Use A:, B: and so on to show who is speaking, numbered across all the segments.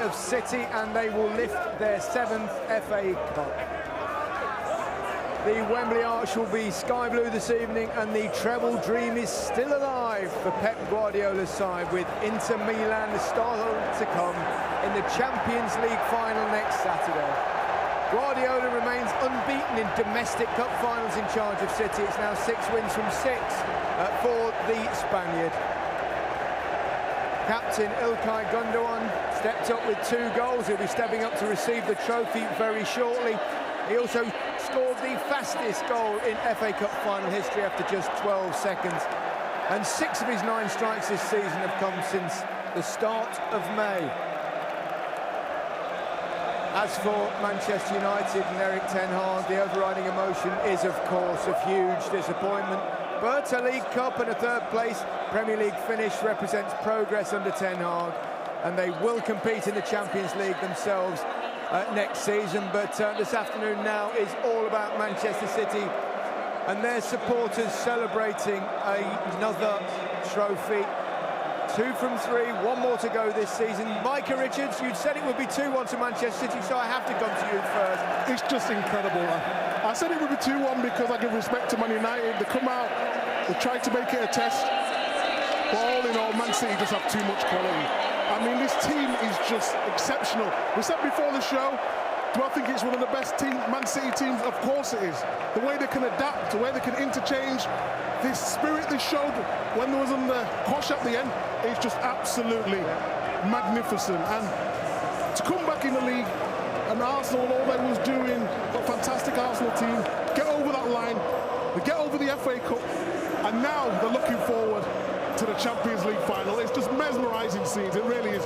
A: of City, and they will lift their 7th FA Cup. The Wembley Arch will be sky blue this evening, and the treble dream is still alive for Pep Guardiola's side, with Inter Milan still to come in the Champions League final next Saturday. Guardiola remains unbeaten in domestic cup finals in charge of City. It's now 6 wins from 6 for the Spaniard. Captain Ilkay Gundogan stepped up with 2 goals. He'll be stepping up to receive the trophy very shortly. He also scored the fastest goal in FA Cup final history after just 12 seconds. And 6 of his 9 strikes this season have come since the start of May. As for Manchester United and Erik ten Hag, the overriding emotion is, of course, a huge disappointment. But a League Cup and a 3rd place Premier League finish represents progress under ten Hag, and they will compete in the Champions League themselves next season. But this afternoon now is all about Manchester City and their supporters celebrating another trophy. 2 from 3, 1 more to go this season. Micah Richards, you'd said it would be 2-1 to Manchester City, so I have to come to you first.
B: It's just incredible. I said it would be 2-1 because I give respect to Man United. They come out, they tried to make it a test, but all in all, Man City just have too much quality. I mean, this team is just exceptional. We said before the show, do I think it's one of the best Man City teams? Of course it is. The way they can adapt, the way they can interchange, this spirit they showed when there was on the push at the end, is just absolutely magnificent. And to come back in the league, and Arsenal, all they was doing, a fantastic Arsenal team, get over that line, they get over the FA Cup, and now they're looking forward to the Champions League final. It's just mesmerising scenes, it really is.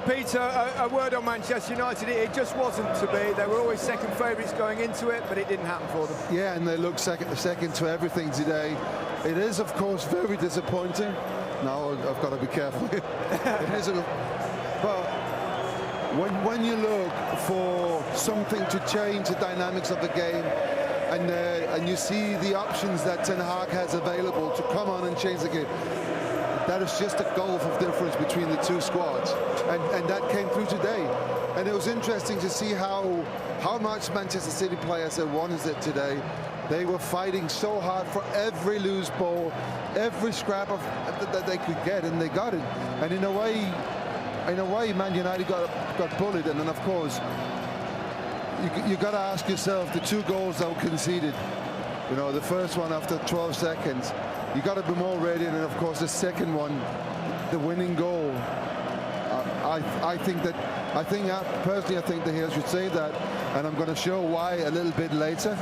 A: Peter, a word on Manchester United. It just wasn't to be. They were always second favourites going into it, but it didn't happen for them.
C: Yeah, and they look second to everything today. It is, of course, very disappointing. Now I've got to be careful. It is, but when you look for something to change the dynamics of the game, and you see the options that Ten Hag has available to come on and change the game, that is just a gulf of difference between the 2 squads, and that came through today. And it was interesting to see how much Manchester City players had wanted it today. They were fighting so hard for every loose ball, every scrap of that they could get, and they got it. And in a way, Man United got bullied. And then, of course, you got to ask yourself, the 2 goals that were conceded, you know, the first one after 12 seconds. You got to be more ready, and of course the second one, the winning goal. Personally, I think the Hills should say that, and I'm going to show why a little bit later.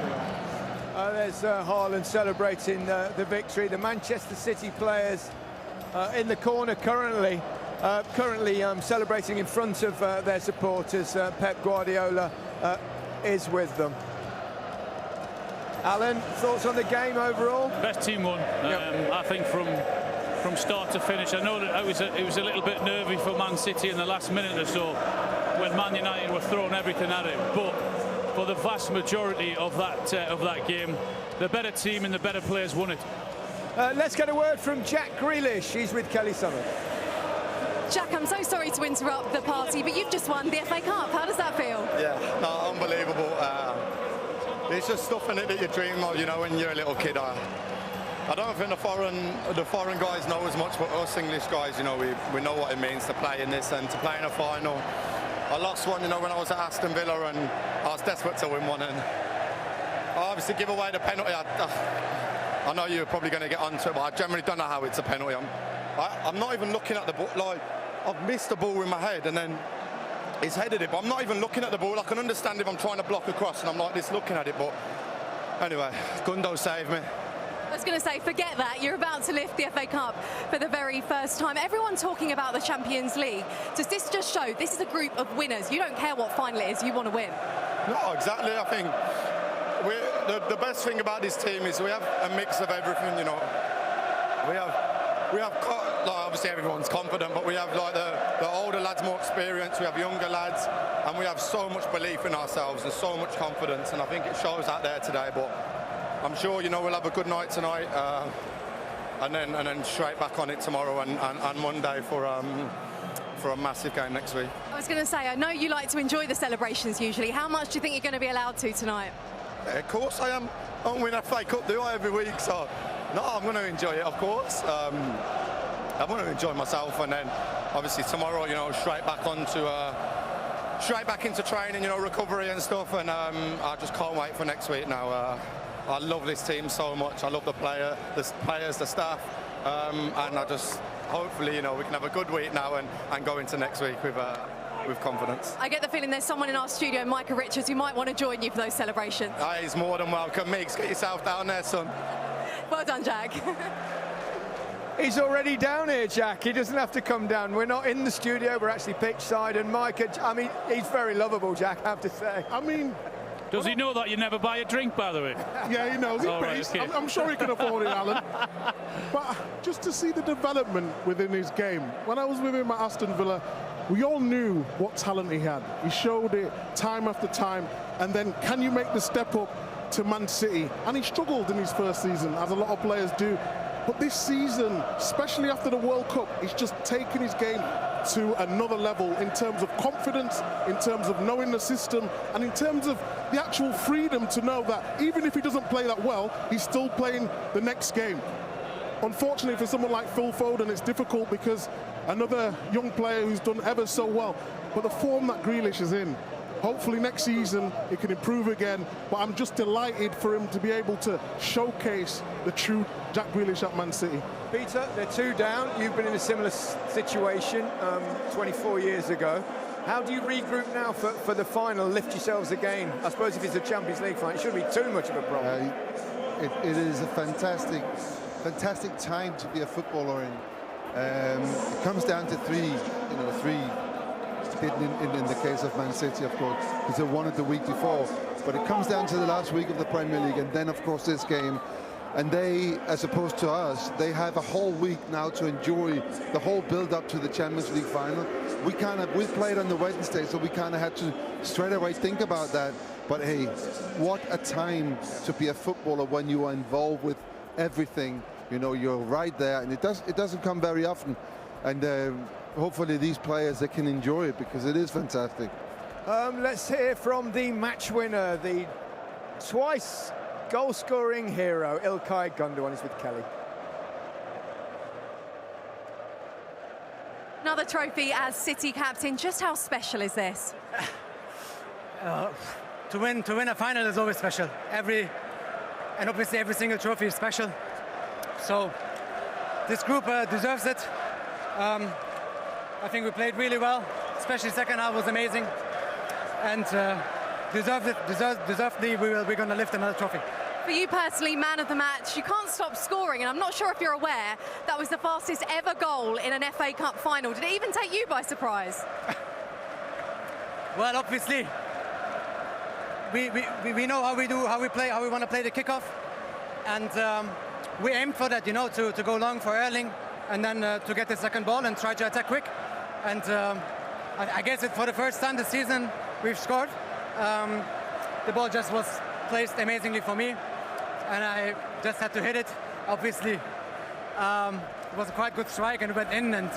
A: There's Haaland celebrating the victory. The Manchester City players in the corner currently celebrating in front of their supporters. Pep Guardiola is with them. Alan, thoughts on the game overall?
D: Best team won.
A: Yep.
D: I think from start to finish. I know that it was a little bit nervy for Man City in the last minute or so when Man United were throwing everything at it. But for the vast majority of that game, the better team and the better players won it.
A: Let's get a word from Jack Grealish. He's with Kelly Summers.
E: Jack, I'm so sorry to interrupt the party, but you've just won the FA Cup. How does that feel?
F: Yeah, no, unbelievable. It's just stuff in it that you dream of, you know, when you're a little kid. I don't think the foreign guys know as much, but us English guys, you know, we know what it means to play in this and to play in a final. I lost one, you know, when I was at Aston Villa, and I was desperate to win one, and I obviously give away the penalty. I know you're probably going to get onto it, but I generally don't know how it's a penalty. I'm not even looking at the ball. Like, I've missed the ball with my head, and then he's headed it, but I'm not even looking at the ball. I can understand if I'm trying to block across, and I'm like this looking at it, but anyway, Gundo saved me.
E: I was going to say, forget that. You're about to lift the FA Cup for the very first time. Everyone talking about the Champions League. Does this just show this is a group of winners? You don't care what final it is, you want to win.
F: No, exactly. I think the best thing about this team is we have a mix of everything, you know. We have like, obviously everyone's confident, but we have like the older lads more experience, we have younger lads, and we have so much belief in ourselves and so much confidence, and I think it shows out there today. But I'm sure, you know, we'll have a good night tonight, and then straight back on it tomorrow and Monday for for a massive game next week.
E: I was going to say, I know you like to enjoy the celebrations usually. How much do you think you're going to be allowed to tonight?
F: Yeah, of course I am. I don't win a FA Cup, do I, every week? So, no, I'm going to enjoy it, of course. I want to enjoy myself, and then obviously tomorrow, you know, straight back into training, you know, recovery and stuff. And I just can't wait for next week now. I love this team so much. I love the players, the staff, and I just hopefully, you know, we can have a good week now and go into next week with confidence.
E: I get the feeling there's someone in our studio, Micah Richards, who might want to join you for those celebrations.
F: He's more than welcome. Meeks, get yourself down there, son.
E: Well done, Jack.
A: He's already down here, Jack. He doesn't have to come down. We're not in the studio. We're actually pitch side. And Micah, I mean, he's very lovable, Jack, I have to say.
B: I mean,
D: Does he know that you never buy a drink, by the way?
B: yeah, he knows it,
D: All
B: but
D: right, okay.
B: I'm sure he can afford it, Alan. But just to see the development within his game, when I was with him at Aston Villa, we all knew what talent he had. He showed it time after time. And then, can you make the step up to Man City? And he struggled in his first season, as a lot of players do. But this season, especially after the World Cup, he's just taken his game to another level in terms of confidence, in terms of knowing the system, and in terms of the actual freedom to know that even if he doesn't play that well, he's still playing the next game. Unfortunately for someone like Phil Foden, it's difficult because another young player who's done ever so well. But the form that Grealish is in, hopefully next season it can improve again, but I'm just delighted for him to be able to showcase the true Jack Grealish at Man City.
A: Peter, they're 2 down. You've been in a similar situation 24 years ago. How do you regroup now for the final, lift yourselves again? I suppose if it's a Champions League final, it shouldn't be too much of a problem.
C: It is a fantastic time to be a footballer in. It comes down to three in the case of Man City, of course, because they won it the week before. But it comes down to the last week of the Premier League, and then, of course, this game. And they, as opposed to us, they have a whole week now to enjoy the whole build-up to the Champions League final. We played on the Wednesday, so we kind of had to straight away think about that. But hey, what a time to be a footballer when you are involved with everything. You know, you're right there, and it doesn't come very often. And hopefully these players, they can enjoy it because it is fantastic.
A: Let's hear from the match winner, the twice goal-scoring hero, Ilkay Gundogan, is with Kelly.
E: Another trophy as City captain. Just how special is this?
G: To win a final is always special. And obviously every single trophy is special. So this group deserves it. I think we played really well, especially second half was amazing, and deservedly we're going to lift another trophy.
E: For you personally, man of the match, you can't stop scoring, and I'm not sure if you're aware that was the fastest ever goal in an FA Cup final. Did it even take you by surprise?
G: Well, obviously, we know how we want to play the kickoff, and we aimed for that, you know, to go long for Erling, and then to get the second ball and try to attack quick. And I guess for the first time this season we've scored. The ball just was placed amazingly for me, and I just had to hit it. Obviously, it was a quite good strike, and it went in, and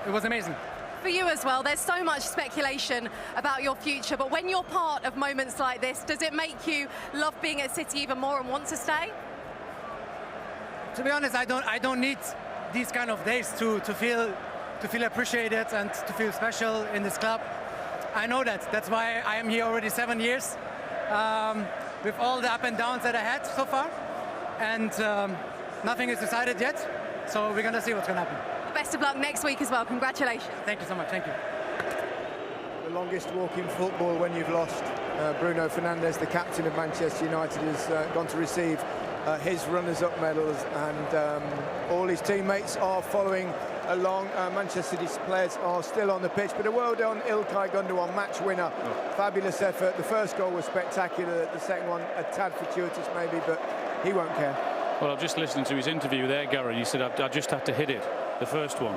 G: it was amazing.
E: For you as well, there's so much speculation about your future, but when you're part of moments like this, does it make you love being at City even more and want to stay?
G: To be honest, I don't need these kind of days to feel appreciated and to feel special in this club. I know that. That's why I am here already 7 years, with all the up and downs that I had so far, and nothing is decided yet. So we're gonna see what's gonna happen.
E: Best of luck next week as well. Congratulations.
G: Thank you so much. Thank you.
A: The longest walk in football when you've lost. Bruno Fernandes, the captain of Manchester United, has gone to receive his runners-up medals, and all his teammates are following along. Manchester City's players are still on the pitch, but a well done Ilkay Gundogan, match winner. Fabulous effort. The first goal was spectacular, the second one a tad fortuitous maybe, but he won't care.
D: Well, I've just listened to his interview there, Gary. He said, I just had to hit it, the first one.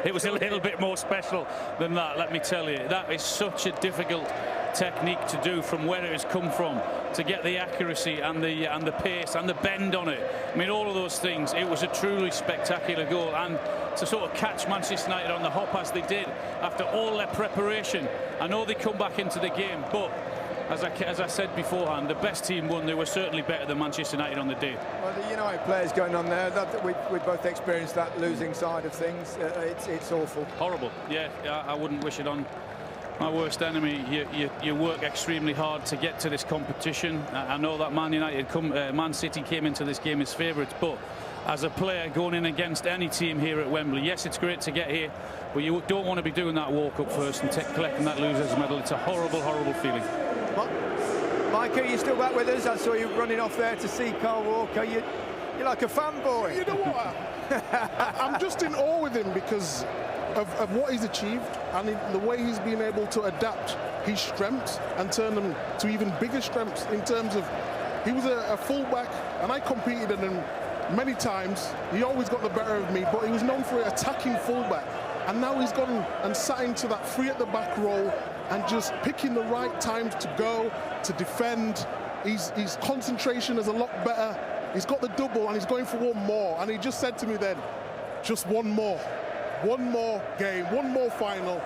D: It was a little bit more special than that, let me tell you. That is such a difficult technique to do from where it has come from, to get the accuracy and the pace and the bend on it. I mean, all of those things. It was a truly spectacular goal, and to sort of catch Manchester United on the hop as they did after all their preparation. I know they come back into the game, but as I said beforehand, the best team won. They were certainly better than Manchester United on the day.
A: Well, the United players going on there, we both experienced that losing side of things. It's awful.
D: Horrible. Yeah, I wouldn't wish it on my worst enemy. You work extremely hard to get to this competition. I know that Man City came into this game as favourites, but as a player going in against any team here at Wembley, yes, it's great to get here, but you don't want to be doing that walk up first and collecting that loser's medal. It's a horrible, horrible feeling.
A: Mike, are you still back with us? I saw you running off there to see Carl Walker. You're like a fanboy.
B: You know what? I'm just in awe with him because of what he's achieved and the way he's been able to adapt his strengths and turn them to even bigger strengths in terms of he was a fullback and I competed in him many times. He always got the better of me, but he was known for an attacking fullback. And now he's gone and sat into that free at the back role and just picking the right times to go, to defend. His concentration is a lot better. He's got the double and he's going for one more. And he just said to me then, just one more game, one more final,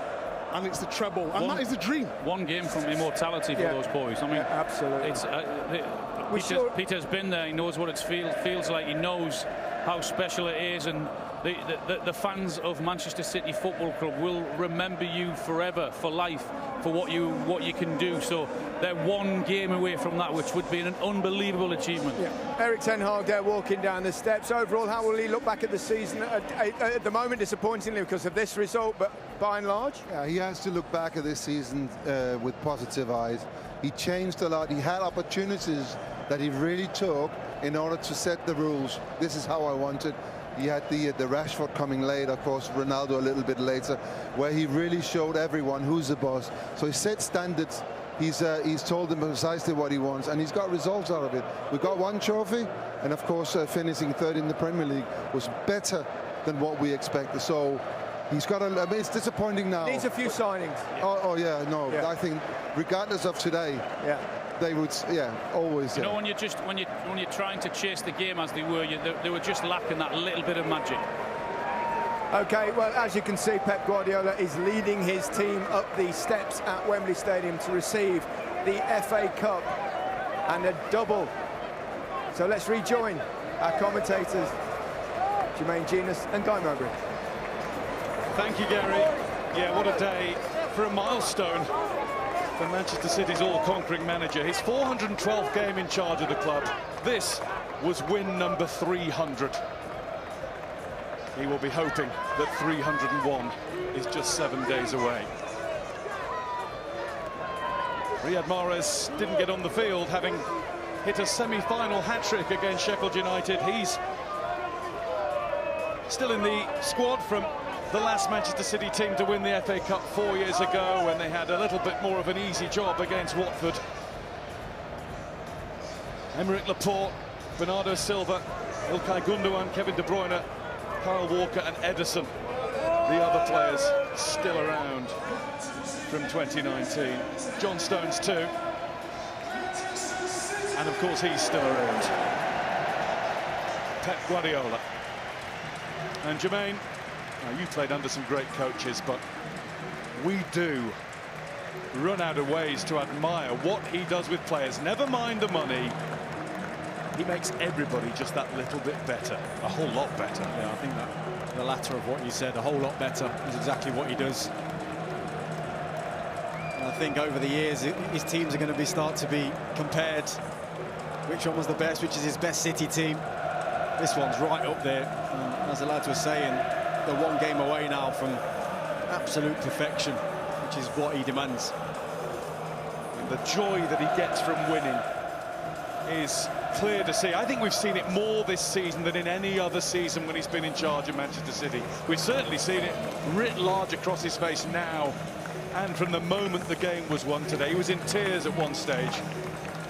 B: and it's the treble. And that is the dream.
D: One game from immortality for those boys. I mean,
A: absolutely.
D: It's, Peter's been there. He knows what it feels like. He knows how special it is, and the fans of Manchester City Football Club will remember you forever, for life, for what you can do. So they're one game away from that, which would be an unbelievable achievement.
A: Yeah. Erik ten Hag there walking down the steps. Overall, how will he look back at the season? At the moment, disappointingly because of this result, but by and large?
C: Yeah, he has to look back at this season with positive eyes. He changed a lot. He had opportunities that he really took in order to set the rules. This is how I want it. He had the Rashford coming late, of course, Ronaldo a little bit later, where he really showed everyone who's the boss. So he set standards. He's told them precisely what he wants, and he's got results out of it. We got one trophy, and of course, finishing third in the Premier League was better than what we expected. So he's got I mean, it's disappointing now.
A: Needs a few signings.
C: Oh yeah, no. Yeah. I think regardless of today, they would, always.
D: You know, when you're trying to chase the game as they were just lacking that little bit of magic.
A: Okay, well, as you can see, Pep Guardiola is leading his team up the steps at Wembley Stadium to receive the FA Cup and a double. So let's rejoin our commentators, Jermaine Jenas and Guy Mowbray.
H: Thank you, Gary. Yeah, what a day for a milestone for Manchester City's all-conquering manager. His 412th game in charge of the club. This was win number 300. He will be hoping that 301 is just 7 days away. Riyad Mahrez didn't get on the field, having hit a semi-final hat-trick against Sheffield United. He's still in the squad from the last Manchester City team to win the FA Cup 4 years ago, when they had a little bit more of an easy job against Watford. Aymeric Laporte, Bernardo Silva, Ilkay Gundogan, Kevin De Bruyne, Kyle Walker and Ederson, the other players still around from 2019. John Stones too. And of course he's still around. Pep Guardiola. And Jermaine, now you played under some great coaches, but we do run out of ways to admire what he does with players. Never mind the money. He makes everybody just that little bit better, a whole lot better.
I: Yeah, I think that the latter of what you said, a whole lot better, is exactly what he does. And I think over the years, his teams are going to start to be compared. Which one was the best? Which is his best City team? This one's right up there. And as the lads were saying, they're one game away now from absolute perfection, which is what he demands.
H: And the joy that he gets from winning is clear to see. I think we've seen it more this season than in any other season when he's been in charge of Manchester City. We've certainly seen it writ large across his face now, and from the moment the game was won today. He was in tears at one stage.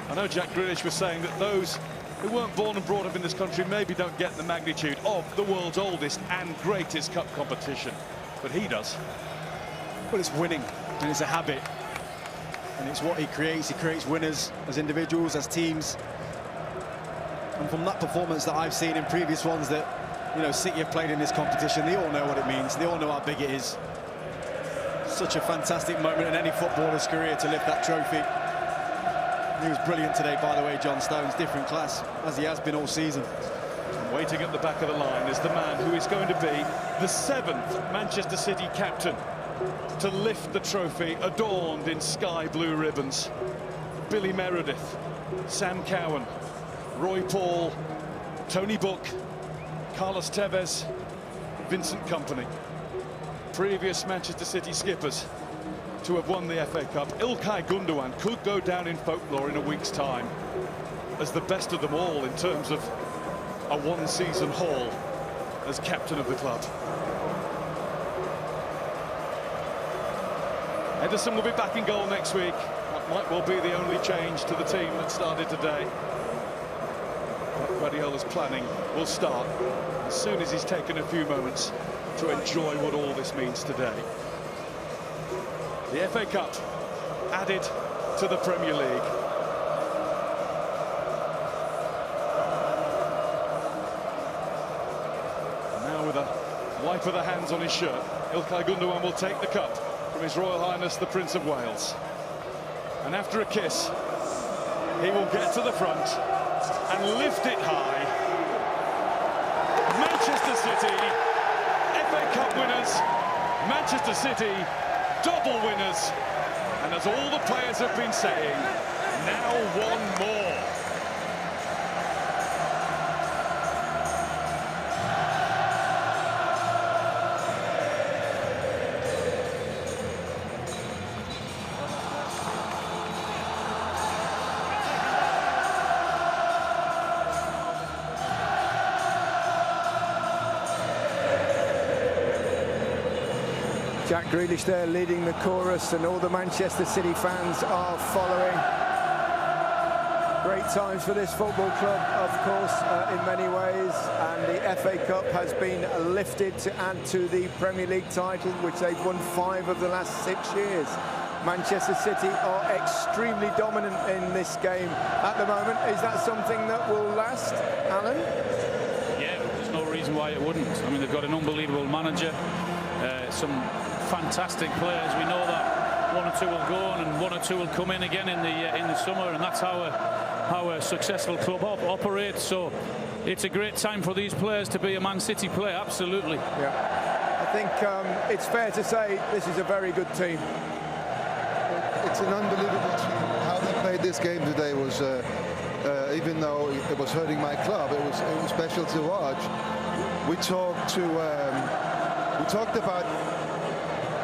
H: I know Jack Grealish was saying that those who weren't born and brought up in this country maybe don't get the magnitude of the world's oldest and greatest cup competition, but he does.
I: Well, it's winning, and it's a habit, and it's what he creates. He creates winners as individuals, as teams. And from that performance that I've seen in previous ones, that You know, City have played in this competition. They all know what it means. They all know how big it is. Such a fantastic moment in any footballer's career to lift that trophy. He was brilliant today, by the way, John Stones. Different class, as he has been all season.
H: Waiting at the back of the line is the man who is going to be the 7th Manchester City captain to lift the trophy adorned in sky blue ribbons. Billy Meredith, Sam Cowan, Roy Paul, Tony Book, Carlos Tevez, Vincent Kompany. Previous Manchester City skippers to have won the FA Cup. Ilkay Gundogan could go down in folklore in a week's time as the best of them all in terms of a one-season haul as captain of the club. Ederson will be back in goal next week. That might well be the only change to the team that started today. Pep Guardiola's planning will start as soon as he's taken a few moments to enjoy what all this means today. The FA Cup added to the Premier League. Now with a wipe of the hands on his shirt, Ilkay Gundogan will take the cup from His Royal Highness the Prince of Wales. And after a kiss, he will get to the front and lift it high. Manchester City, FA Cup winners, Manchester City, double winners, and as all the players have been saying, now one more.
A: Jack Grealish there leading the chorus, and all the Manchester City fans are following. Great times for this football club, of course, in many ways, and the FA Cup has been lifted to add to the Premier League title, which they've won 5 of the last 6 years. Manchester City are extremely dominant in this game at the moment. Is that something that will last, Alan?
D: Yeah, there's no reason why it wouldn't. I mean, they've got an unbelievable manager, some fantastic players. We know that 1 or 2 will go on and 1 or 2 will come in again in the summer, and that's how a successful club operates. So it's a great time for these players to be a Man City player. Absolutely.
A: Yeah, I think it's fair to say this is a very good team.
C: It's an unbelievable team. How they played this game today was, even though it was hurting my club, it was special to watch. We talked about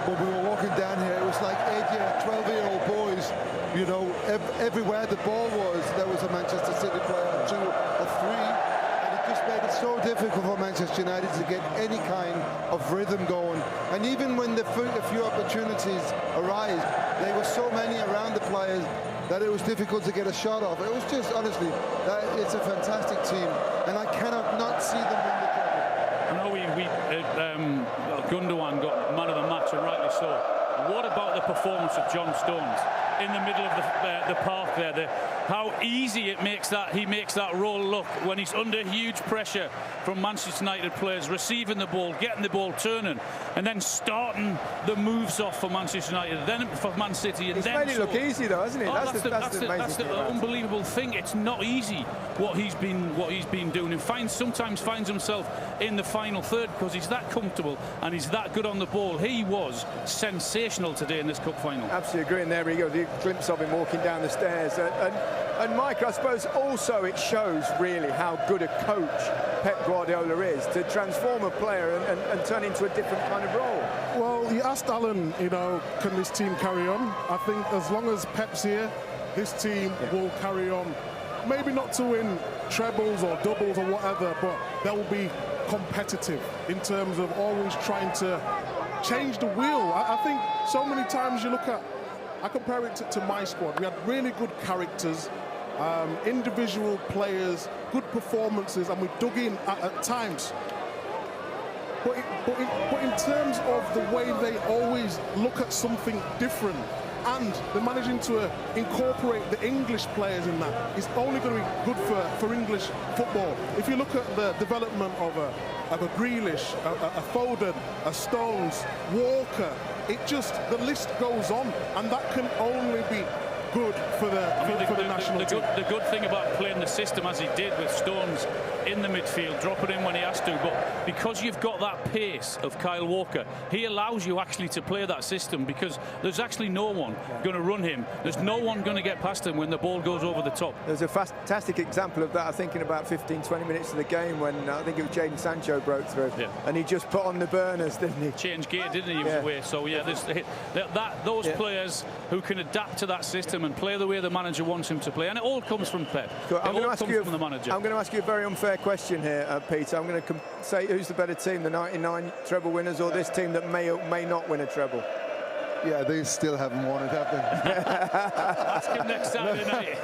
C: when we were walking down here. It was like 12-year-old boys. You know, everywhere the ball was, there was a Manchester City player, 2 or 3, and it just made it so difficult for Manchester United to get any kind of rhythm going. And even when a few opportunities arise, there were so many around the players that it was difficult to get a shot off. It was just, honestly, it's a fantastic team, and I cannot not see them win the trophy.
D: I know Gundogan got man of the match, and rightly so. What about the performance of John Stones in the middle of the park there? How easy it makes he makes that role look when he's under huge pressure from Manchester United players, receiving the ball, getting the ball turning, and then starting the moves off for Manchester United, then for Man City, and
A: he's
D: then
A: made it look easy, though, hasn't he?
D: Oh, that's the
A: amazing
D: unbelievable thing. It's not easy what he's been doing, and sometimes finds himself in the final third because he's that comfortable and he's that good on the ball. He was sensational today in this cup final.
A: Absolutely agree, and there we go, the glimpse of him walking down the stairs. And Mike, I suppose also it shows really how good a coach Pep Guardiola is to transform a player and turn into a different kind of role.
B: Well, you asked Alan, you know, can this team carry on? I think as long as Pep's here, this team will carry on. Maybe not to win trebles or doubles or whatever, but they'll be competitive in terms of always trying to change the wheel. I think so many times you look at, I compare it to my squad. We had really good characters, individual players, good performances, and we dug in at times. But in terms of the way they always look at something different, and they're managing to incorporate the English players in that. It's only going to be good for English football. If you look at the development of a Grealish, a Foden, a Stones, Walker, the list goes on, and that can only be good for the national team.
D: The good thing about playing the system as he did with Stones in the midfield, dropping in when he has to, but because you've got that pace of Kyle Walker, he allows you actually to play that system, because there's actually no one going to run him. There's no one going to get past him when the ball goes over the top.
A: There's a fantastic example of that, I think, in about 15-20 minutes of the game when I think it was Jadon Sancho broke through, and he just put on the burners, didn't he?
D: Changed gear, didn't he? He was away. So yeah, those players who can adapt to that system and play the way the manager wants him to play, and it all comes from Pep. It all comes from the manager.
A: I'm going to ask you a very unfair question here, Peter. I'm going to say, who's the better team, the 99 treble winners or this team that may or may not win a treble?
C: Yeah, they still haven't won it, have they?
D: Ask him next Saturday night.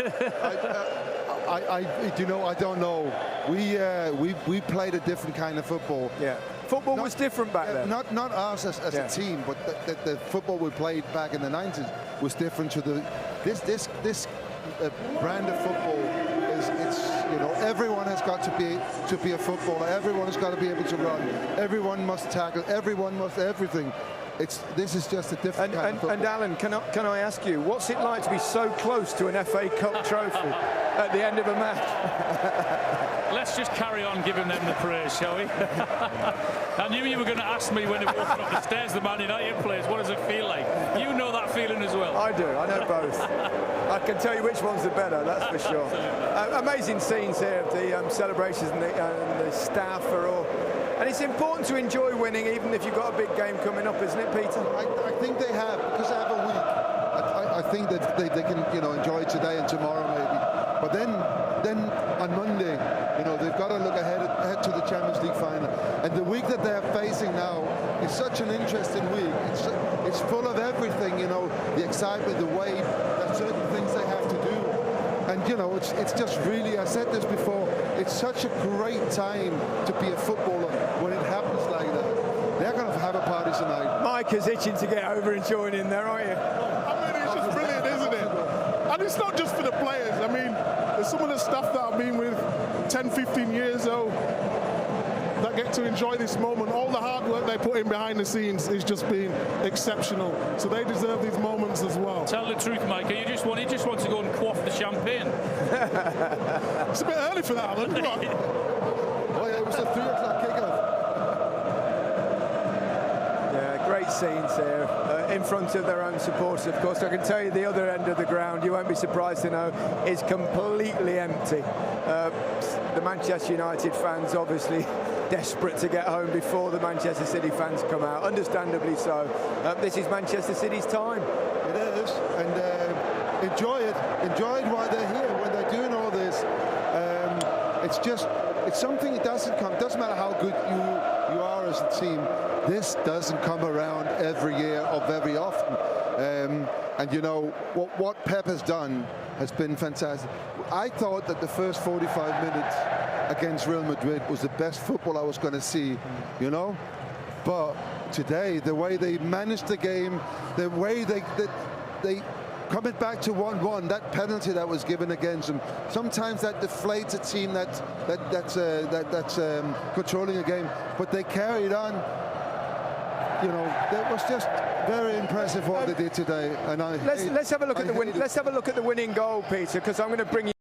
C: I don't know. We played a different kind of football.
A: Yeah. Football was different back then.
C: Not us as a team, but the football we played back in the 90s was different to this brand of football. Everyone has got to be a footballer. Everyone has got to be able to run. Everyone must tackle. Everyone must everything. This is just a different kind of football.
A: And Alan, can I ask you, what's it like to be so close to an FA Cup trophy at the end of a match?
D: Let's just carry on giving them the praise, shall we? I knew you were going to ask me when they walked up the stairs, the Man United players, what does it feel like? You know that feeling as well.
A: I do, I know both. I can tell you which one's the better, that's for sure. Amazing scenes here of the celebrations, and the staff are all... And it's important to enjoy winning, even if you've got a big game coming up, isn't it, Peter?
C: I think they have, because they have a week. I think that they can, enjoy today and tomorrow maybe. But then on Monday, they've got to look ahead to the Champions League final. And the week that they're facing now is such an interesting week. It's full of everything, the excitement, the way that certain things they have to do. And, it's just really, I said this before, it's such a great time to be a footballer when it happens like that. They're going to have a party tonight.
A: Mike is itching to get over and join in there, aren't you?
B: I mean, it's just brilliant, isn't it? And it's not just for the players. I mean, there's some of the staff that I've been with 10, 15 years old that get to enjoy this moment. All the hard work they put in behind the scenes is just been exceptional. So they deserve these moments as well.
D: Tell the truth, Mike. You just want to go and quaff the champagne.
B: It's a bit early for that, Alan. Come on.
C: Oh yeah, it was a 3 o'clock kickoff.
A: Yeah, great scenes here in front of their own supporters. Of course, I can tell you the other end of the ground, you won't be surprised to know, is completely empty. The Manchester United fans obviously desperate to get home before the Manchester City fans come out, understandably so. This is Manchester City's time.
C: It is, and enjoy it while they're here, when they're doing all this. It's something that doesn't matter how good you are as a team, this doesn't come around every year or very often. And what Pep has done has been fantastic. I thought that the first 45 minutes against Real Madrid was the best football I was going to see, But today, the way they managed the game, the way they coming back to 1-1, that penalty that was given against them, sometimes that deflates a team that's controlling a game, but they carried on. That was just very impressive what they did today. And
A: let's have a look at the winning goal, Peter, because I'm going to bring you